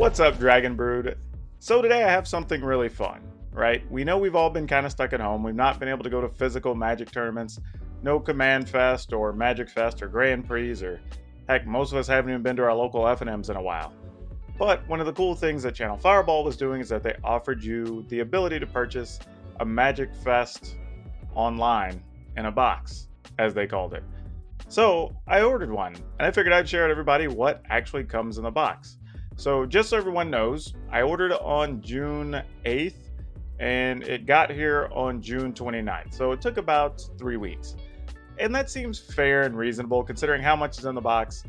What's up, Dragon Brood? So today I have something really fun, right? We know we've all been kind of stuck at home. We've not been able to go to physical Magic tournaments, no Commandfest or Magic Fest or Grand Prix, or heck, most of us haven't even been to our local F&Ms in a while. But one of the cool things that ChannelFireball was doing is that they offered you the ability to purchase a Magic Fest online in a box, as they called it. So I ordered one, and I figured I'd share with everybody what actually comes in the box. So just so everyone knows, I ordered it on June 8th, and it got here on June 29th. So it took about 3 weeks. And that seems fair and reasonable considering how much is in the box.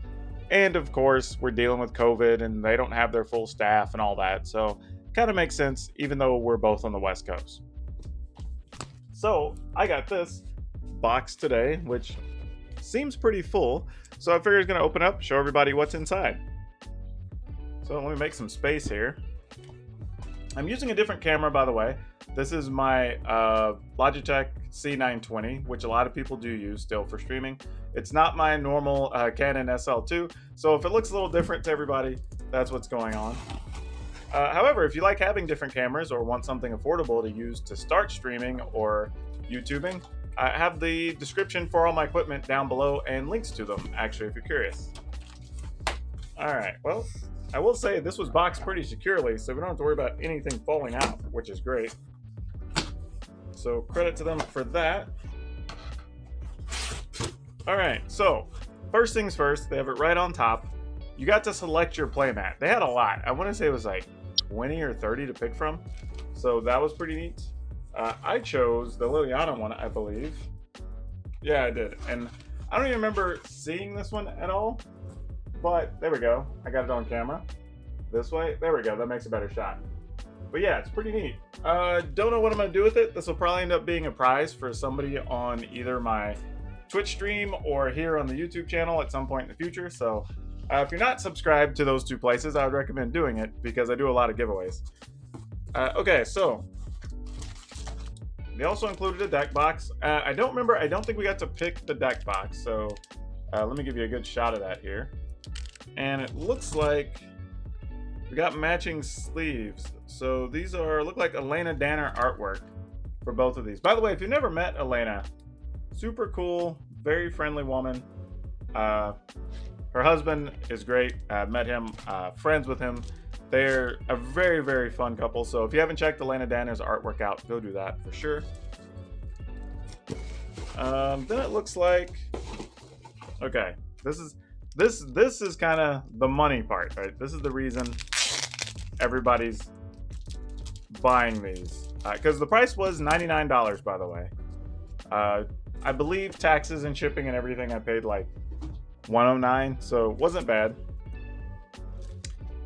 And of course, we're dealing with COVID, and they don't have their full staff and all that. So kind of makes sense, even though we're both on the West Coast. So I got this box today, which seems pretty full. So I figured it's going to open up, show everybody what's inside. So let me make some space here. I'm using a different camera, by the way. This is my Logitech C920, which a lot of people do use still for streaming. It's not my normal Canon SL2, so if it looks a little different to everybody, that's what's going on. However, if you like having different cameras or want something affordable to use to start streaming or YouTubing, I have the description for all my equipment down below and links to them, actually, if you're curious. All right, well, I will say this was boxed pretty securely, so we don't have to worry about anything falling out, which is great. So credit to them for that. All right, so first things first, they have it right on top. You got to select your playmat. They had a lot. I want to say it was like 20 or 30 to pick from. So that was pretty neat. I chose the Liliana one, I believe. Yeah, I did. And I don't even remember seeing this one at all. But there we go. I got it on camera. This way. There we go. That makes a better shot. But yeah, it's pretty neat. Don't know what I'm going to do with it. This will probably end up being a prize for somebody on either my Twitch stream or here on the YouTube channel at some point in the future. So if you're not subscribed to those two places, I would recommend doing it because I do a lot of giveaways. Okay, so they also included a deck box. I don't think we got to pick the deck box. So let me give you a good shot of that here. And it looks like we got matching sleeves. So these look like Elena Danner artwork for both of these. By the way, if you've never met Elena, super cool, very friendly woman. Her husband is great. I met him, friends with him. They're a very, very fun couple. So if you haven't checked Elena Danner's artwork out, go do that for sure. Then it looks like, okay, this is kind of the money part, right? This is the reason everybody's buying these. Because the price was $99, by the way. I believe taxes and shipping and everything, I paid like $109, so it wasn't bad.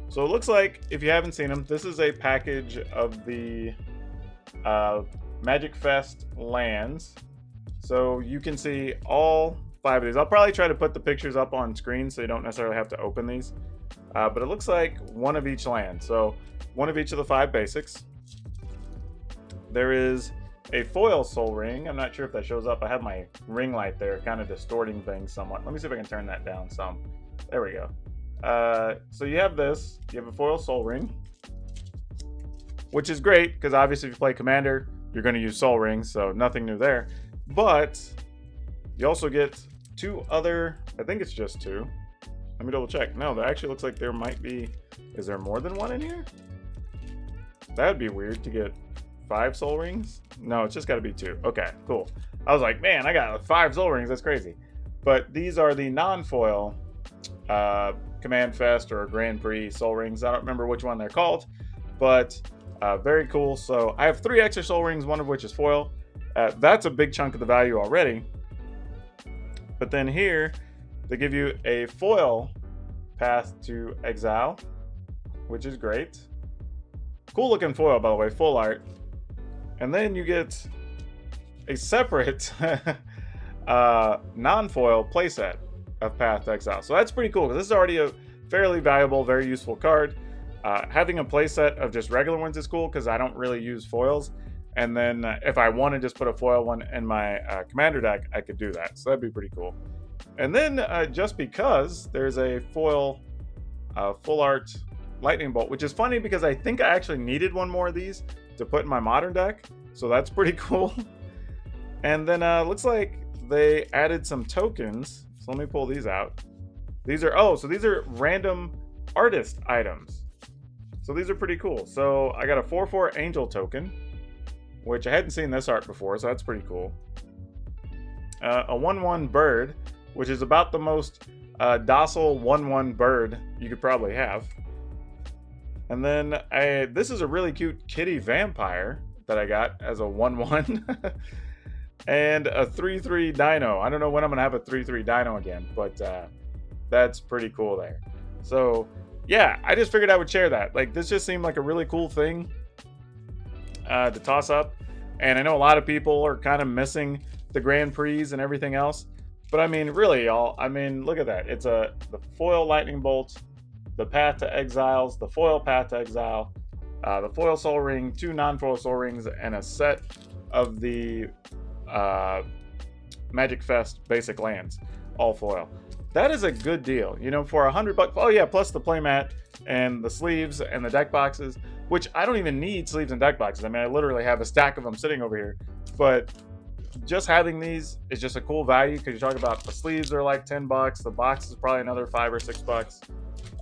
So it looks like, if you haven't seen them, this is a package of the Magic Fest lands. So you can see all 5 of these. I'll probably try to put the pictures up on screen so you don't necessarily have to open these. But it looks like one of each land. So one of each of the 5 basics. There is a foil soul ring. I'm not sure if that shows up. I have my ring light there kind of distorting things somewhat. Let me see if I can turn that down some. There we go. So you have this. You have a foil soul ring, which is great because obviously if you play Commander, you're going to use soul rings, so nothing new there. But you also get 2 other, I think it's just 2. Let me double check. No, that actually looks like there might be, is there more than 1 in here? That'd be weird to get 5 soul rings. No, it's just got to be 2. Okay, cool. I was like, man, I got 5 soul rings. That's crazy. But these are the non-foil Commandfest or Grand Prix soul rings. I don't remember which one they're called, but very cool. So I have 3 extra soul rings, one of which is foil. That's a big chunk of the value already. But then here, they give you a foil Path to Exile, which is great. Cool looking foil, by the way, full art. And then you get a separate non-foil playset of Path to Exile. So that's pretty cool, because this is already a fairly valuable, very useful card. Having a playset of just regular ones is cool, because I don't really use foils. And then if I want to just put a foil one in my Commander deck, I could do that. So that'd be pretty cool. And then just because there's a foil full art lightning bolt, which is funny because I think I actually needed one more of these to put in my modern deck. So that's pretty cool. And then looks like they added some tokens. So let me pull these out. These are, so these are random artist items. So these are pretty cool. So I got a 4/4 angel token, which I hadn't seen this art before, so that's pretty cool. A 1/1 bird, which is about the most docile 1/1 bird you could probably have. And then this is a really cute kitty vampire that I got as a 1/1. And a 3/3 dino. I don't know when I'm gonna have a 3/3 dino again, but that's pretty cool there. So yeah, I just figured I would share that. Like, this just seemed like a really cool thing to toss up. And I know a lot of people are kind of missing the Grand Prix and everything else. But I mean, really, y'all, I mean, look at that. It's the foil lightning bolts, the Path to Exiles, the foil Path to Exile, the foil Soul Ring, 2 non-foil Soul Rings, and a set of the Magic Fest basic lands, all foil. That is a good deal, you know, for $100. Oh yeah, plus the playmat and the sleeves and the deck boxes, which I don't even need sleeves and deck boxes. I mean, I literally have a stack of them sitting over here. But just having these is just a cool value, because you talk about the sleeves are like $10, the box is probably another $5 or $6.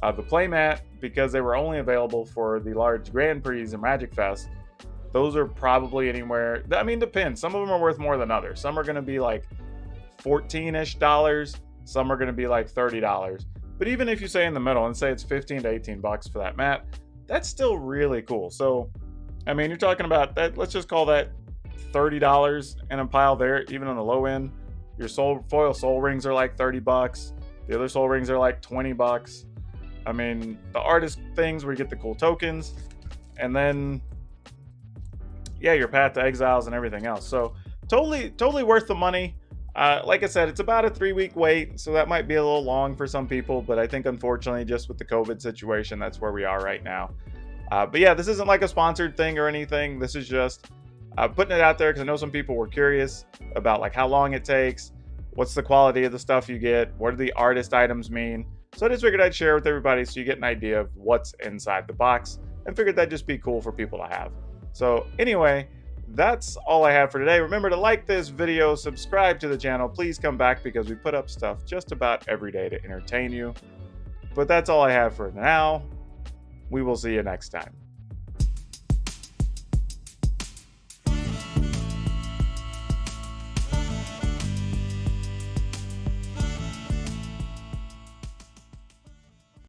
The playmat, because they were only available for the large Grand Prix and Magic Fest, those are probably anywhere, I mean, depends. Some of them are worth more than others. Some are going to be like $14-ish. Some are going to be like $30. But even if you say in the middle and say it's $15 to $18 for that mat, that's still really cool. So, I mean, you're talking about that. Let's just call that $30 in a pile there, even on the low end. Your foil soul rings are like $30. The other soul rings are like $20. I mean, the artist things where you get the cool tokens, and then yeah, your Path to Exiles and everything else. So totally worth the money. Like I said, it's about a 3-week wait, so that might be a little long for some people, but I think unfortunately, just with the COVID situation, that's where we are right now. But yeah, this isn't like a sponsored thing or anything. This is just putting it out there because I know some people were curious about like how long it takes, what's the quality of the stuff you get, what do the artist items mean. So I just figured I'd share with everybody so you get an idea of what's inside the box, and figured that'd just be cool for people to have. So anyway, that's all I have for today. Remember to like this video, subscribe to the channel. Please come back because we put up stuff just about every day to entertain you. But that's all I have for now. We will see you next time.